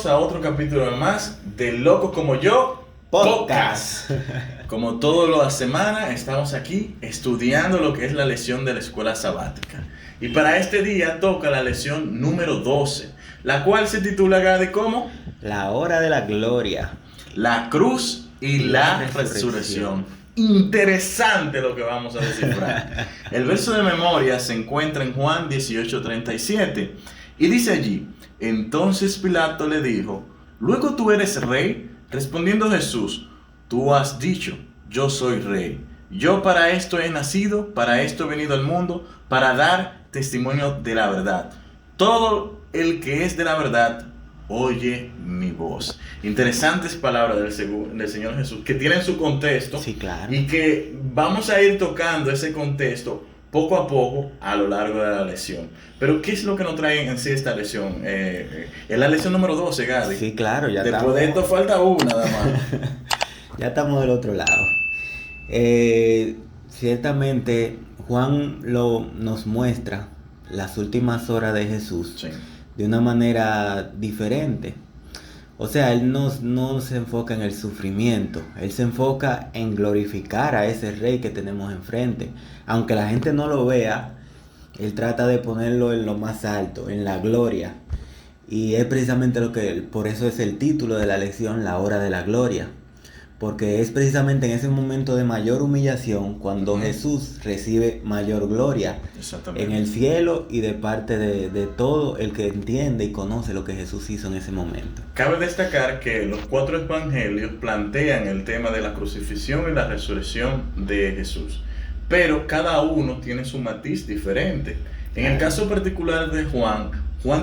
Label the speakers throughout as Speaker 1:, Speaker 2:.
Speaker 1: bienvenidos a otro capítulo más de Locos Como Yo Podcast. Como todas las semanas estamos aquí estudiando lo que es la lección de la escuela sabática. Y para este día toca la lección número 12, la cual se titula, Gadi, ¿cómo?
Speaker 2: La hora de la gloria.
Speaker 1: La cruz y la resurrección. Interesante lo que vamos a descifrar. El verso de memoria se encuentra en Juan 18:37 y dice allí: entonces Pilato le dijo: ¿luego tú eres rey? Respondiendo Jesús: tú has dicho, yo soy rey. Yo para esto he nacido, para esto he venido al mundo, para dar testimonio de la verdad. Todo el que es de la verdad oye mi voz. Interesantes palabras del Señor Jesús, que tienen su contexto.
Speaker 2: Sí, claro.
Speaker 1: Y que vamos a ir tocando ese contexto poco a poco a lo largo de la lección. Pero ¿qué es lo que nos trae en sí esta lección? Es la lección número 12, Gadi.
Speaker 2: Sí, claro, ya
Speaker 1: Después
Speaker 2: estamos.
Speaker 1: de esto falta una nada más.
Speaker 2: Ya estamos del otro lado. Ciertamente Juan nos muestra las últimas horas de Jesús.
Speaker 1: Sí.
Speaker 2: De una manera diferente. O sea, él no se enfoca en el sufrimiento, él se enfoca en glorificar a ese rey que tenemos enfrente. Aunque la gente no lo vea, él trata de ponerlo en lo más alto, en la gloria. Y es precisamente por eso es el título de la lección, la hora de la gloria. Porque es precisamente en ese momento de mayor humillación cuando Jesús recibe mayor gloria en el cielo y de parte de todo el que entiende y conoce lo que Jesús hizo en ese momento.
Speaker 1: Cabe destacar que los 4 evangelios plantean el tema de la crucifixión y la resurrección de Jesús, pero cada uno tiene su matiz diferente. En el caso particular de Juan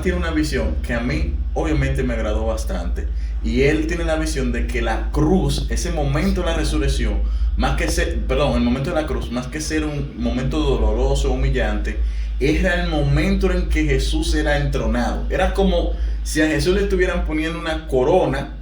Speaker 1: tiene una visión que a mí obviamente me agradó bastante. Y él tiene la visión de que la cruz, ese momento de la resurrección, el momento de la cruz, más que ser un momento doloroso, humillante, era el momento en que Jesús era entronado. Era como si a Jesús le estuvieran poniendo una corona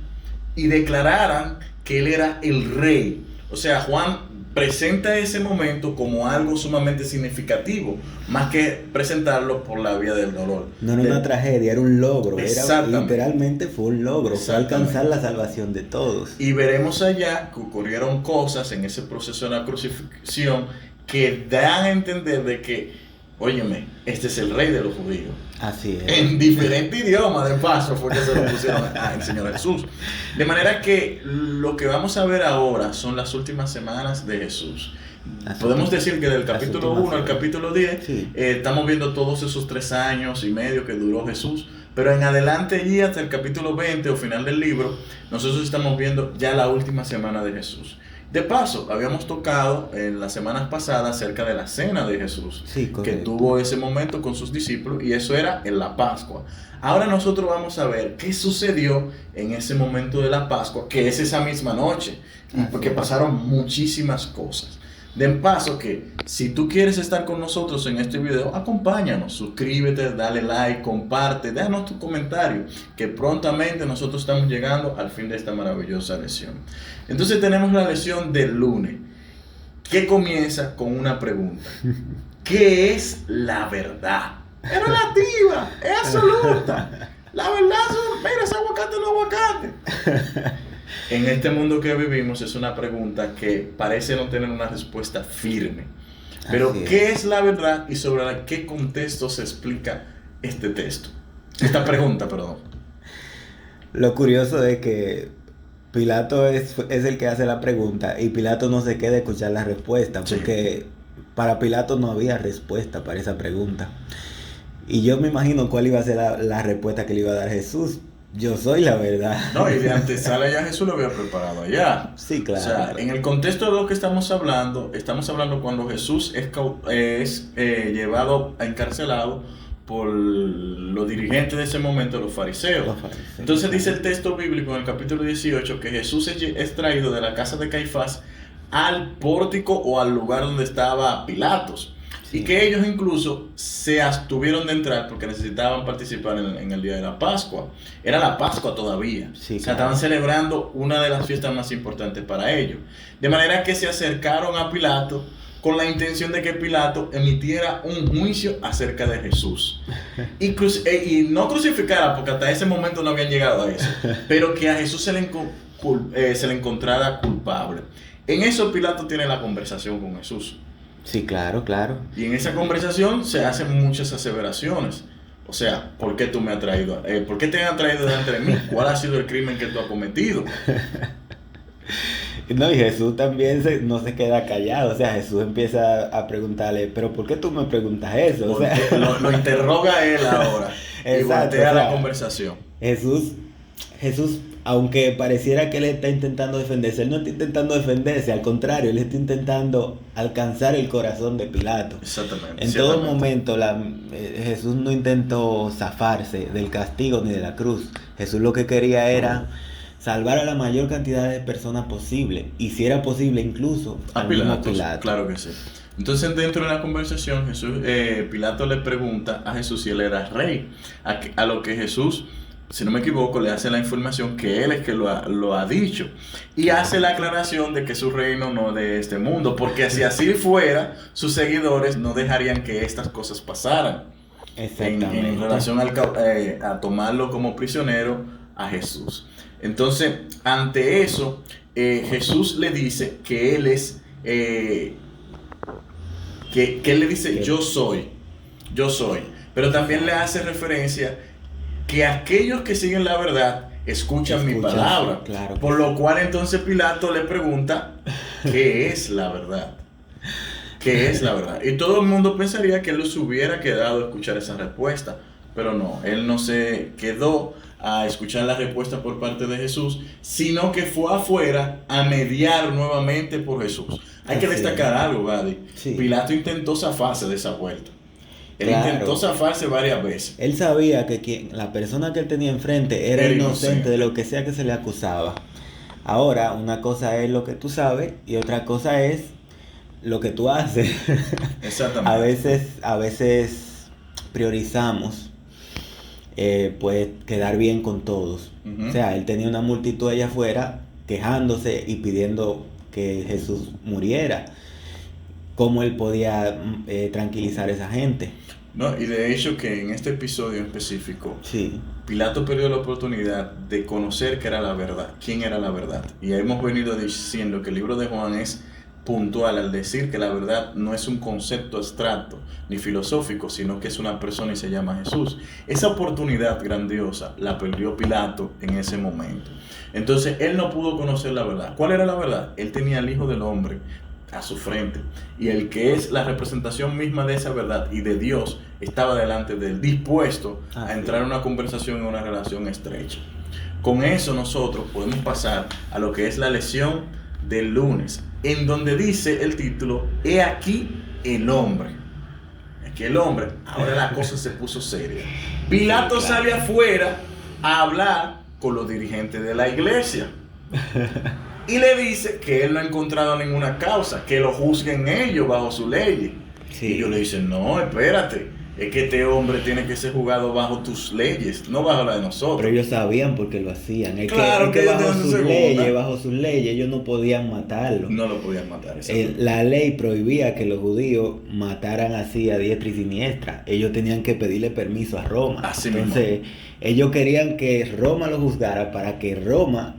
Speaker 1: y declararan que él era el rey. O sea, Juan presenta ese momento como algo sumamente significativo, más que presentarlo por la vía del dolor.
Speaker 2: No era una tragedia, era un logro. Literalmente fue un logro, fue alcanzar la salvación de todos.
Speaker 1: Y veremos allá que ocurrieron cosas en ese proceso de la crucifixión que dan a entender de que, óyeme, este es el rey de los judíos.
Speaker 2: Así es.
Speaker 1: En diferentes idiomas, de paso, fue que se lo pusieron al Señor Jesús. De manera que lo que vamos a ver ahora son las últimas semanas de Jesús. Podemos decir que del capítulo 1 al capítulo 10, sí, estamos viendo todos esos 3 años y medio que duró Jesús. Pero en adelante y hasta el capítulo 20 o final del libro, nosotros estamos viendo ya la última semana de Jesús. De paso, habíamos tocado en las semanas pasadas acerca de la cena de Jesús, sí, que tuvo ese momento con sus discípulos, y eso era en la Pascua. Ahora nosotros vamos a ver qué sucedió en ese momento de la Pascua, que es esa misma noche, porque pasaron muchísimas cosas. De paso que si tú quieres estar con nosotros en este video, acompáñanos, suscríbete, dale like, comparte, déjanos tu comentario, que prontamente nosotros estamos llegando al fin de esta maravillosa lección. Entonces tenemos la lección del lunes, que comienza con una pregunta: ¿qué es la verdad? Es relativa, es absoluta. La verdad es, mira, ese aguacate no es aguacate. En este mundo que vivimos es una pregunta que parece no tener una respuesta firme. Pero ¿qué es la verdad y sobre qué contexto se explica esta pregunta, perdón?
Speaker 2: Lo curioso es que Pilato es el que hace la pregunta y Pilato no se queda a escuchar la respuesta, porque para Pilato no había respuesta para esa pregunta. Y yo me imagino cuál iba a ser la respuesta que le iba a dar Jesús. Yo soy la verdad.
Speaker 1: No, y de antesala ya Jesús lo había preparado allá.
Speaker 2: Sí, claro.
Speaker 1: O sea, en el contexto de lo que estamos hablando cuando Jesús es llevado, encarcelado por los dirigentes de ese momento, los fariseos. Entonces dice el texto bíblico en el capítulo 18 que Jesús es traído de la casa de Caifás al pórtico o al lugar donde estaba Pilatos. Sí. Y que ellos incluso se abstuvieron de entrar porque necesitaban participar en el día de la Pascua. Era la Pascua todavía. Sí, o sea, estaban celebrando una de las fiestas más importantes para ellos. De manera que se acercaron a Pilato con la intención de que Pilato emitiera un juicio acerca de Jesús. Y no crucificara, porque hasta ese momento no habían llegado a eso, pero que a Jesús se le encontrara culpable. En eso Pilato tiene la conversación con Jesús.
Speaker 2: Sí, claro, claro.
Speaker 1: Y en esa conversación se hacen muchas aseveraciones. O sea, ¿por qué tú me has traído? ¿Por qué te han traído delante de mí? ¿Cuál ha sido el crimen que tú has cometido?
Speaker 2: No, y Jesús también no se queda callado. O sea, Jesús empieza a preguntarle, ¿pero por qué tú me preguntas eso? O sea,
Speaker 1: lo interroga él ahora. Y voltea la conversación.
Speaker 2: Jesús, aunque pareciera que él está intentando defenderse, él no está intentando defenderse, al contrario, él está intentando alcanzar el corazón de Pilato.
Speaker 1: Exactamente.
Speaker 2: En todo momento Jesús no intentó zafarse del castigo ni de la cruz. Jesús lo que quería era salvar a la mayor cantidad de personas posible, y si era posible incluso
Speaker 1: a Pilato. Claro que sí. Entonces, dentro de la conversación, Pilato le pregunta a Jesús si él era rey, a lo que Jesús, si no me equivoco, le hace la información que él es que lo ha dicho, y hace la aclaración de que su reino no es de este mundo, porque si así fuera, sus seguidores no dejarían que estas cosas pasaran.
Speaker 2: Exactamente.
Speaker 1: En relación a tomarlo como prisionero a Jesús. Entonces, ante eso, Jesús le dice que él es, que él le dice, yo soy, pero también le hace referencia que aquellos que siguen la verdad escuchan mi palabra.
Speaker 2: Claro.
Speaker 1: Por lo cual entonces Pilato le pregunta, ¿qué es la verdad? ¿Qué es la verdad? Y todo el mundo pensaría que él se hubiera quedado a escuchar esa respuesta, pero no, él no se quedó a escuchar la respuesta por parte de Jesús, sino que fue afuera a mediar nuevamente por Jesús. Hay que destacar algo, Gadi. Sí. Pilato intentó zafarse de esa vuelta. Él intentó zafarse varias veces.
Speaker 2: Él sabía que la persona que él tenía enfrente era inocente de lo que sea que se le acusaba. Ahora, una cosa es lo que tú sabes y otra cosa es lo que tú haces.
Speaker 1: Exactamente.
Speaker 2: A veces priorizamos pues quedar bien con todos. O sea, él tenía una multitud allá afuera quejándose y pidiendo que Jesús muriera. ¿Cómo él podía tranquilizar a esa gente?
Speaker 1: No, y de hecho que en este episodio en específico,
Speaker 2: sí,
Speaker 1: Pilato perdió la oportunidad de conocer qué era la verdad, quién era la verdad. Y hemos venido diciendo que el libro de Juan es puntual al decir que la verdad no es un concepto abstracto ni filosófico, sino que es una persona y se llama Jesús. Esa oportunidad grandiosa la perdió Pilato en ese momento. Entonces él no pudo conocer la verdad. ¿Cuál era la verdad? Él tenía al Hijo del Hombre a su frente, y el que es la representación misma de esa verdad y de Dios estaba delante de él, dispuesto a entrar en una conversación, en una relación estrecha. Con eso nosotros podemos pasar a lo que es la lección del lunes, en donde dice el título, he aquí el hombre. Aquí el hombre. Ahora la cosa se puso seria. Pilato sale afuera a hablar con los dirigentes de la iglesia y le dice que él no ha encontrado ninguna causa, que lo juzguen ellos bajo su ley. Sí. Y ellos le dicen, no, espérate, es que este hombre tiene que ser juzgado bajo tus leyes, no bajo la de nosotros.
Speaker 2: Pero ellos sabían por qué lo hacían.
Speaker 1: Claro que
Speaker 2: bajo sus leyes, ellos no podían matarlo.
Speaker 1: No lo podían matar.
Speaker 2: La ley prohibía que los judíos mataran así a diestra y siniestra. Ellos tenían que pedirle permiso a Roma.
Speaker 1: Así
Speaker 2: Entonces,
Speaker 1: mismo.
Speaker 2: Ellos querían que Roma lo juzgara para que Roma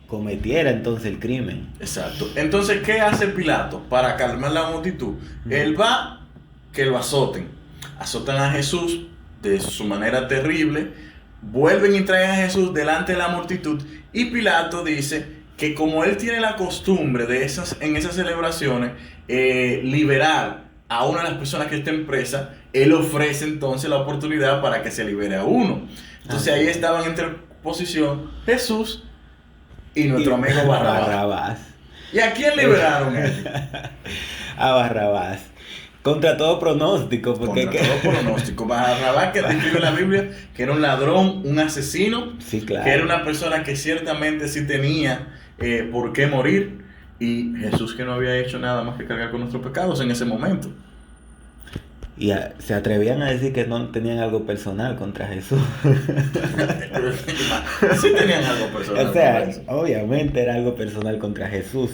Speaker 2: cometiera entonces el crimen.
Speaker 1: Exacto. Entonces, ¿qué hace Pilato para calmar la multitud? Él va que lo azoten. Azotan a Jesús de su manera terrible. Vuelven y traen a Jesús delante de la multitud. Y Pilato dice que como él tiene la costumbre en esas celebraciones, liberar a una de las personas que está presa, él ofrece entonces la oportunidad para que se libere a uno. Entonces ahí estaban en posición Jesús y nuestro amigo Barrabás. ¿Y a quién liberaron ellos?
Speaker 2: A Barrabás. Contra todo pronóstico.
Speaker 1: Barrabás, que describe en la Biblia que era un ladrón, un asesino,
Speaker 2: sí, claro,
Speaker 1: que era una persona que ciertamente sí tenía por qué morir. Y Jesús, que no había hecho nada más que cargar con nuestros pecados en ese momento.
Speaker 2: Y se atrevían a decir que no tenían algo personal contra Jesús.
Speaker 1: Sí tenían algo personal.
Speaker 2: O sea, obviamente era algo personal contra Jesús.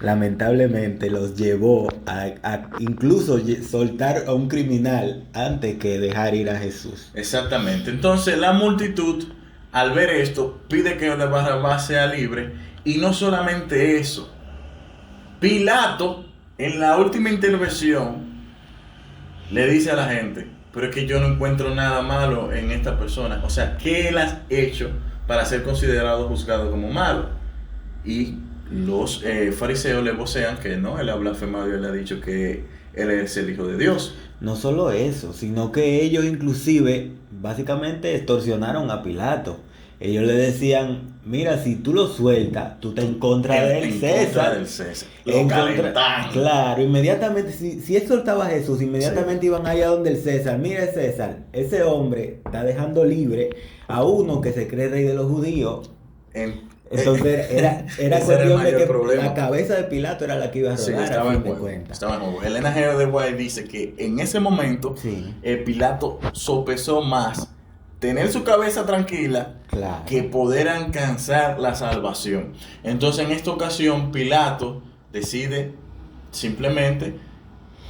Speaker 2: Lamentablemente los llevó a incluso soltar a un criminal antes que dejar ir a Jesús.
Speaker 1: Exactamente. Entonces la multitud, al ver esto, pide que Barrabás sea libre. Y no solamente eso. Pilato, en la última intervención, le dice a la gente, pero es que yo no encuentro nada malo en esta persona. O sea, ¿qué él ha hecho para ser considerado, juzgado como malo? Y los fariseos le vocean que no, él ha blasfemado y él ha dicho que él es el Hijo de Dios.
Speaker 2: No solo eso, sino que ellos inclusive, básicamente extorsionaron a Pilato. Ellos le decían, mira, si tú lo sueltas, tú estás en contra del César. Claro, inmediatamente, si él soltaba a Jesús, inmediatamente iban allá donde el César. Mira, César, ese hombre está dejando libre a uno que se cree rey de los judíos. Entonces era cuestión de que problema. La cabeza de Pilato era la que iba a rodar,
Speaker 1: estaba en juego. Elena G. de White dice que en ese momento Pilato sopesó más tener su cabeza tranquila, claro, que poder alcanzar la salvación. Entonces en esta ocasión Pilato decide simplemente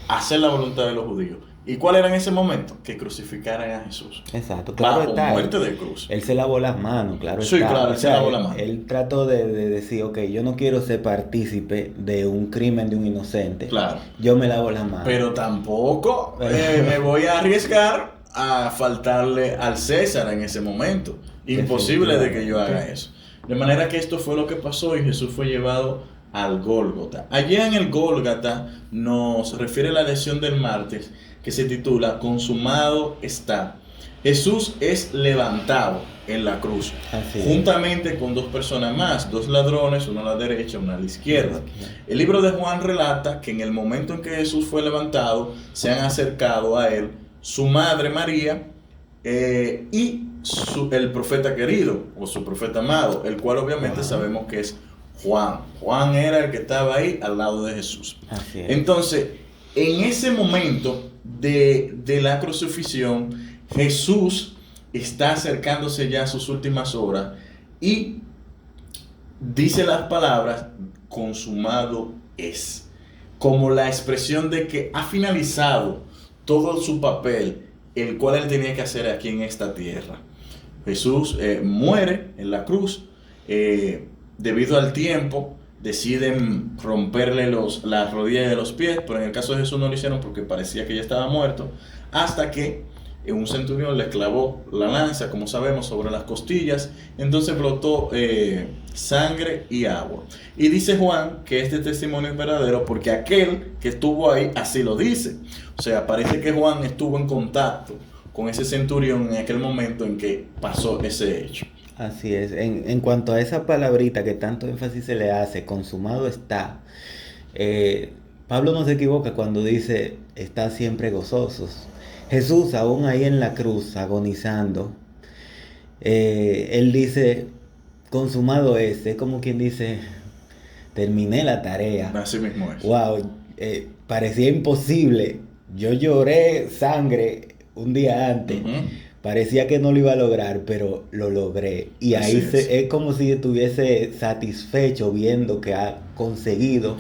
Speaker 1: hacer la voluntad de los judíos. ¿Y cuál era en ese momento? Que crucificaran a Jesús.
Speaker 2: Exacto, claro está.
Speaker 1: Muerte de cruz.
Speaker 2: Él se lavó las manos, claro
Speaker 1: sí,
Speaker 2: está.
Speaker 1: Claro, él se lavó las manos.
Speaker 2: Él trató de decir, ok, yo no quiero ser partícipe de un crimen de un inocente.
Speaker 1: Claro.
Speaker 2: Yo me lavo las manos.
Speaker 1: Pero tampoco me voy a arriesgar a faltarle al César en ese momento. Imposible de que yo haga eso. De manera que esto fue lo que pasó y Jesús fue llevado al Gólgota. Allí en el Gólgota nos refiere la lección del martes que se titula Consumado está. Jesús es levantado en la cruz, juntamente con dos personas más, dos ladrones, uno a la derecha, uno a la izquierda. El libro de Juan relata que en el momento en que Jesús fue levantado, se han acercado a él su madre María y el profeta querido o su profeta amado, el cual obviamente sabemos que es Juan. Juan era el que estaba ahí al lado de Jesús. Entonces, en ese momento de la crucifixión, Jesús está acercándose ya a sus últimas horas y dice las palabras consumado es, como la expresión de que ha finalizado todo su papel, el cual él tenía que hacer aquí en esta tierra. Jesús muere en la cruz. Debido al tiempo, deciden romperle las rodillas de los pies, pero en el caso de Jesús no lo hicieron porque parecía que ya estaba muerto, hasta que un centurión le clavó la lanza, como sabemos, sobre las costillas. Entonces brotó sangre y agua. Y dice Juan que este testimonio es verdadero porque aquel que estuvo ahí así lo dice. O sea, parece que Juan estuvo en contacto con ese centurión en aquel momento en que pasó ese hecho.
Speaker 2: Así es. En cuanto a esa palabrita que tanto énfasis se le hace, consumado está, Pablo no se equivoca cuando dice, está siempre gozosos. Jesús, aún ahí en la cruz, agonizando, él dice, consumado es como quien dice, terminé la tarea.
Speaker 1: Así mismo es.
Speaker 2: Wow, parecía imposible. Yo lloré sangre un día antes. Parecía que no lo iba a lograr, pero lo logré. Y ahí es como si estuviese satisfecho viendo que ha conseguido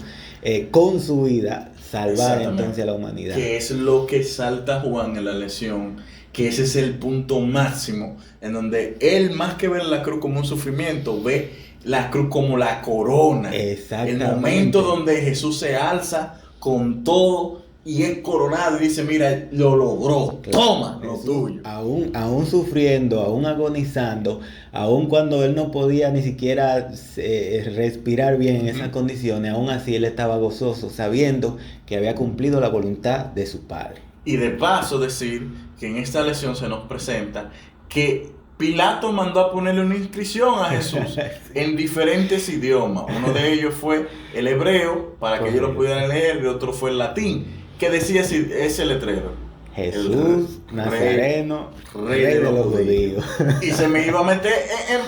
Speaker 2: con su vida salvar entonces a la humanidad.
Speaker 1: Que es lo que salta Juan en la lección, que ese es el punto máximo, en donde él, más que ver la cruz como un sufrimiento, ve la cruz como la corona. El momento donde Jesús se alza con todo y es coronado y dice, mira, lo logró, toma lo tuyo.
Speaker 2: Aún sufriendo, aún agonizando, aún cuando él no podía ni siquiera respirar bien en esas condiciones, aún así él estaba gozoso, sabiendo que había cumplido la voluntad de su Padre.
Speaker 1: Y de paso decir que en esta lección se nos presenta que Pilato mandó a ponerle una inscripción a Jesús en diferentes idiomas. Uno de ellos fue el hebreo, para que ellos lo pudieran leer, y otro fue el latín. ¿Qué decía ese letrero?
Speaker 2: Jesús Nazareno, rey de los judíos.
Speaker 1: Y se me iba a meter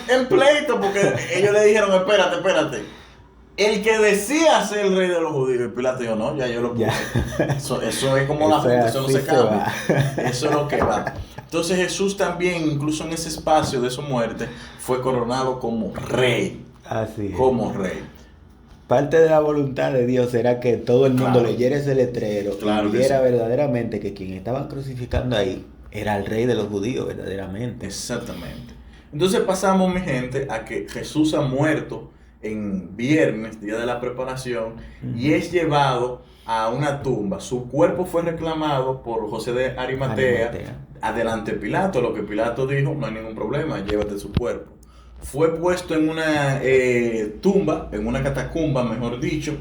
Speaker 1: en pleito porque ellos le dijeron, espérate. el que decía ser el rey de los judíos, y Pilato dijo, no, ya yo lo puse. Eso es como la junta, eso no se cambia. Eso es lo que va. Entonces Jesús también, incluso en ese espacio de su muerte, fue coronado como rey.
Speaker 2: Así es.
Speaker 1: Como rey.
Speaker 2: Parte de la voluntad de Dios era que todo el mundo
Speaker 1: Claro.
Speaker 2: leyera ese letrero
Speaker 1: Claro
Speaker 2: y
Speaker 1: que
Speaker 2: viera
Speaker 1: sí.
Speaker 2: verdaderamente que quien estaban crucificando ahí era el rey de los judíos, verdaderamente.
Speaker 1: Exactamente. Entonces pasamos, mi gente, a que Jesús ha muerto en viernes, día de la preparación, y es llevado a una tumba. Su cuerpo fue reclamado por José de Arimatea. Adelante Pilato, lo que Pilato dijo, no hay ningún problema, llévate su cuerpo. Fue puesto en una tumba, en una catacumba, mejor dicho,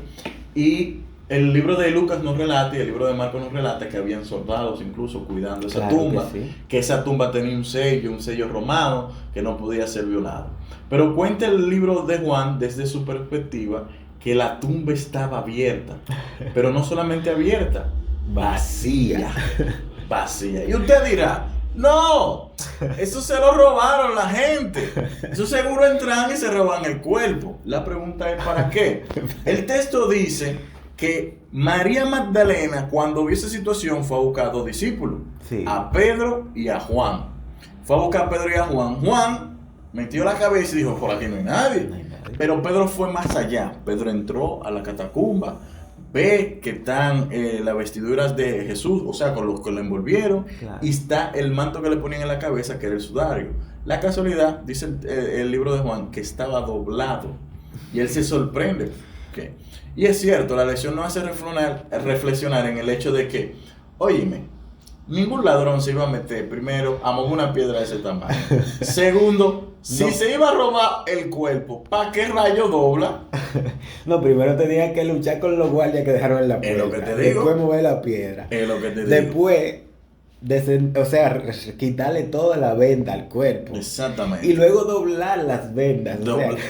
Speaker 1: y el libro de Lucas nos relata y el libro de Marcos nos relata que habían soldados incluso cuidando esa
Speaker 2: Claro
Speaker 1: tumba,
Speaker 2: que sí.
Speaker 1: que esa tumba tenía un sello romano que no podía ser violado. Pero cuenta el libro de Juan desde su perspectiva que la tumba estaba abierta, pero no solamente abierta, vacía. Vacía. Y usted dirá, no, eso se lo robaron la gente. Eso seguro entran y se roban el cuerpo. La pregunta es ¿para qué? El texto dice que María Magdalena, cuando vio esa situación, fue a buscar a dos discípulos,
Speaker 2: Sí.
Speaker 1: a Pedro y a Juan. Fue a buscar a Pedro y a Juan. Juan metió la cabeza y dijo, por aquí no hay nadie.
Speaker 2: No hay nadie.
Speaker 1: Pero Pedro fue más allá. Pedro entró a la catacumba, ve que están las vestiduras de Jesús, o sea, con los que lo envolvieron,
Speaker 2: Claro.
Speaker 1: y está el manto que le ponían en la cabeza, que era el sudario. La casualidad, dice el libro de Juan, que estaba doblado, y él se sorprende. ¿Okay? Y es cierto, la lección nos hace reflexionar en el hecho de que, óyeme, ningún ladrón se iba a meter, primero, a mover una piedra de ese tamaño. Segundo, si
Speaker 2: No.
Speaker 1: se iba a robar el cuerpo, ¿para qué rayo dobla?
Speaker 2: No, primero tenía que luchar con los guardias que dejaron en la
Speaker 1: Es
Speaker 2: puerta.
Speaker 1: lo que te digo.
Speaker 2: Después mover la piedra.
Speaker 1: Es lo que te digo.
Speaker 2: Después, o sea, quitarle toda la venda al cuerpo.
Speaker 1: Exactamente.
Speaker 2: Y luego doblar las vendas. O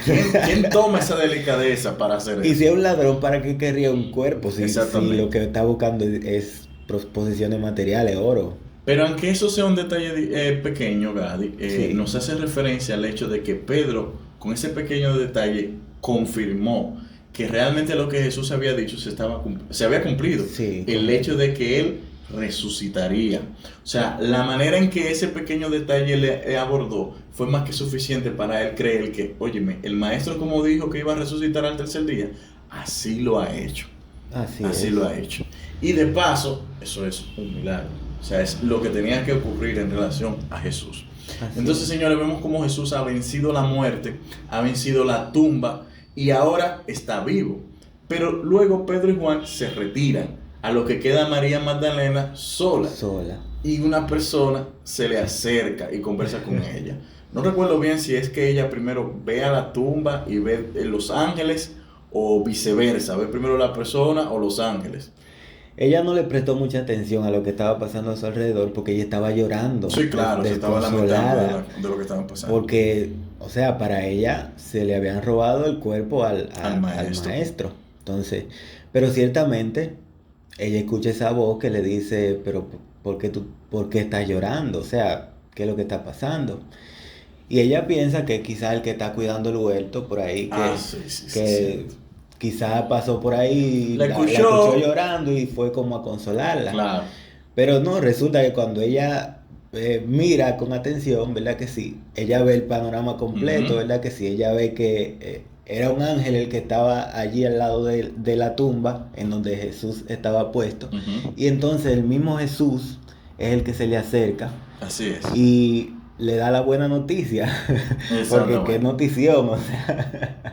Speaker 2: sea,
Speaker 1: ¿Quién toma esa delicadeza para hacer
Speaker 2: y
Speaker 1: eso?
Speaker 2: si es un ladrón, ¿para qué querría un cuerpo? Si
Speaker 1: Exactamente.
Speaker 2: lo que está buscando es posesiones materiales, oro.
Speaker 1: Pero aunque eso sea un detalle pequeño, Gadi,
Speaker 2: Sí.
Speaker 1: nos hace referencia al hecho de que Pedro, con ese pequeño detalle, confirmó que realmente lo que Jesús había dicho se había cumplido.
Speaker 2: Sí,
Speaker 1: el
Speaker 2: correcto.
Speaker 1: hecho de que él resucitaría. O sea, la manera en que ese pequeño detalle le abordó fue más que suficiente para él creer que, óyeme, el maestro como dijo que iba a resucitar al tercer día, así lo ha hecho.
Speaker 2: Así
Speaker 1: Así lo ha hecho. Y de paso, eso es un milagro. O sea, es lo que tenía que ocurrir en relación a Jesús.
Speaker 2: Así
Speaker 1: Entonces,
Speaker 2: es.
Speaker 1: señores, vemos cómo Jesús ha vencido la muerte, ha vencido la tumba y ahora está vivo. Pero luego Pedro y Juan se retiran, a lo que queda María Magdalena sola. Y una persona se le acerca y conversa con ella. No recuerdo bien si es que ella primero ve a la tumba y ve los ángeles o viceversa, ve primero la persona o los ángeles.
Speaker 2: Ella no le prestó mucha atención a lo que estaba pasando a su alrededor porque ella estaba llorando.
Speaker 1: Sí, claro, se estaba lamentando de lo que estaba pasando.
Speaker 2: Porque, o sea, para ella se le habían robado el cuerpo al maestro. Entonces, pero ciertamente ella escucha esa voz que le dice, pero ¿por qué estás llorando? O sea, ¿qué es lo que está pasando? Y ella piensa que quizás el que está cuidando el huerto por ahí, que quizás pasó por ahí, la escuchó llorando y fue como a consolarla.
Speaker 1: Claro.
Speaker 2: Pero no, resulta que cuando ella mira con atención, ¿verdad que sí? Ella ve el panorama completo, ¿verdad que sí? Ella ve que era un ángel el que estaba allí al lado de la tumba en donde Jesús estaba puesto. Y entonces el mismo Jesús es el que se le acerca.
Speaker 1: Así es.
Speaker 2: Y le da la buena noticia. Porque qué notición, o sea.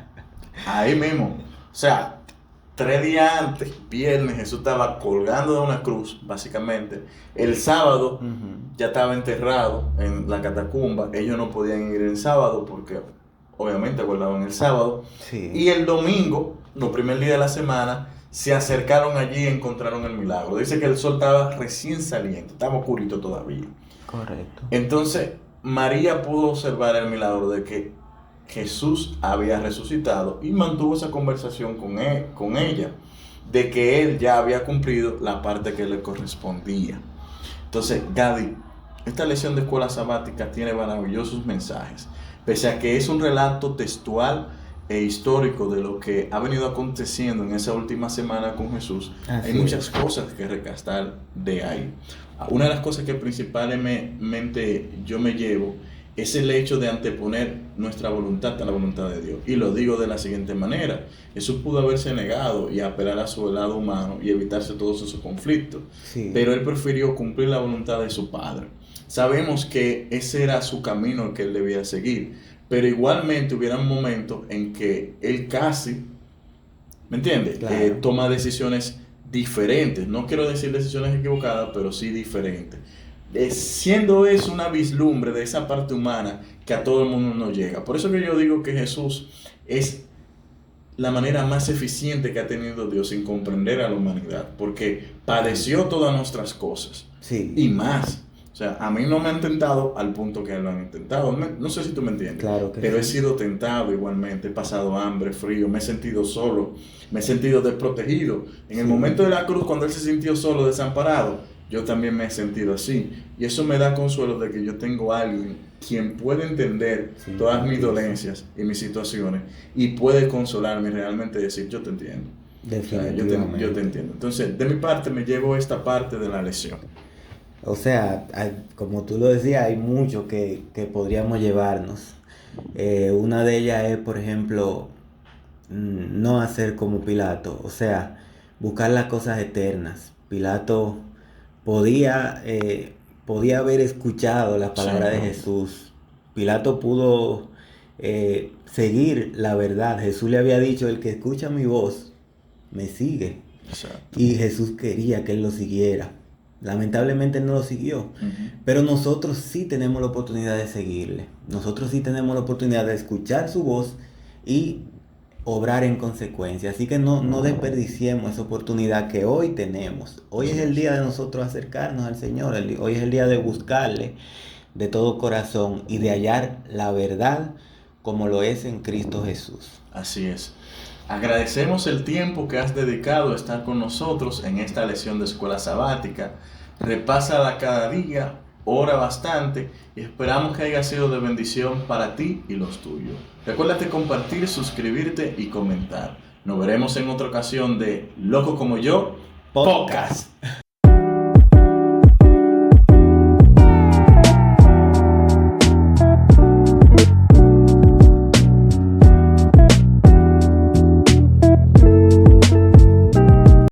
Speaker 1: Ahí mismo. O sea, 3 días antes, viernes, Jesús estaba colgando de una cruz, básicamente. El sábado ya estaba enterrado en la catacumba. Ellos no podían ir el sábado porque obviamente guardaban el sábado.
Speaker 2: Sí.
Speaker 1: Y el domingo, los primeros días de la semana, se acercaron allí y encontraron el milagro. Dice que el sol estaba recién saliendo, estaba oscurito todavía.
Speaker 2: Correcto.
Speaker 1: Entonces, María pudo observar el milagro de que Jesús había resucitado y mantuvo esa conversación con ella, de que él ya había cumplido la parte que le correspondía. Entonces, Gadi, esta lección de escuela sabática tiene maravillosos mensajes. Pese a que es un relato textual, e histórico de lo que ha venido aconteciendo en esa última semana con Jesús,
Speaker 2: Así
Speaker 1: hay
Speaker 2: es.
Speaker 1: muchas cosas que rescatar de ahí. Una de las cosas que principalmente yo me llevo es el hecho de anteponer nuestra voluntad a la voluntad de Dios. Y lo digo de la siguiente manera: Jesús pudo haberse negado y apelar a su lado humano y evitarse todos esos conflictos,
Speaker 2: Sí.
Speaker 1: pero él prefirió cumplir la voluntad de su Padre. Sabemos que ese era su camino que él debía seguir, pero igualmente hubieran momentos en que él casi, ¿me entiendes?
Speaker 2: Claro.
Speaker 1: Toma decisiones diferentes. No quiero decir decisiones equivocadas, pero sí diferentes. Siendo eso una vislumbre de esa parte humana que a todo el mundo no llega. Por eso que yo digo que Jesús es la manera más eficiente que ha tenido Dios en comprender a la humanidad, porque padeció todas nuestras cosas
Speaker 2: Sí.
Speaker 1: y más. O sea, a mí no me han tentado al punto que a él lo han intentado. No sé si tú me entiendes.
Speaker 2: Claro que
Speaker 1: pero he
Speaker 2: sí.
Speaker 1: sido tentado igualmente. He pasado hambre, frío, me he sentido solo, me he sentido desprotegido. En el
Speaker 2: Sí.
Speaker 1: momento de la cruz, cuando él se sintió solo, desamparado, yo también me he sentido así. Y eso me da consuelo de que yo tengo a alguien quien puede entender
Speaker 2: Sí,
Speaker 1: todas mis
Speaker 2: sí.
Speaker 1: dolencias y mis situaciones y puede consolarme y realmente decir: yo te entiendo. O sea,
Speaker 2: Definitivamente.
Speaker 1: yo te entiendo. Entonces, de mi parte, me llevo esta parte de la lección.
Speaker 2: O sea, como tú lo decías, hay mucho que podríamos llevarnos. Una de ellas es, por ejemplo, no hacer como Pilato, o sea, buscar las cosas eternas. Pilato podía, podía haber escuchado la palabra de
Speaker 1: Sí.
Speaker 2: Jesús. Pilato pudo seguir la verdad. Jesús le había dicho: el que escucha mi voz, me sigue.
Speaker 1: Exacto.
Speaker 2: Y Jesús quería que él lo siguiera. Lamentablemente no lo siguió.
Speaker 1: Ujú.
Speaker 2: Pero nosotros sí tenemos la oportunidad de seguirle. Nosotros sí tenemos la oportunidad de escuchar su voz y obrar en consecuencia. Así que no desperdiciemos esa oportunidad que hoy tenemos. Hoy es el día de nosotros acercarnos al Señor. Hoy es el día de buscarle de todo corazón y de hallar la verdad como lo es en Cristo Jesús.
Speaker 1: Así es. Agradecemos el tiempo que has dedicado a estar con nosotros en esta lección de escuela sabática. Repásala cada día, ora bastante y esperamos que haya sido de bendición para ti y los tuyos. Recuérdate compartir, suscribirte y comentar. Nos veremos en otra ocasión de Loco como yo, Podcast.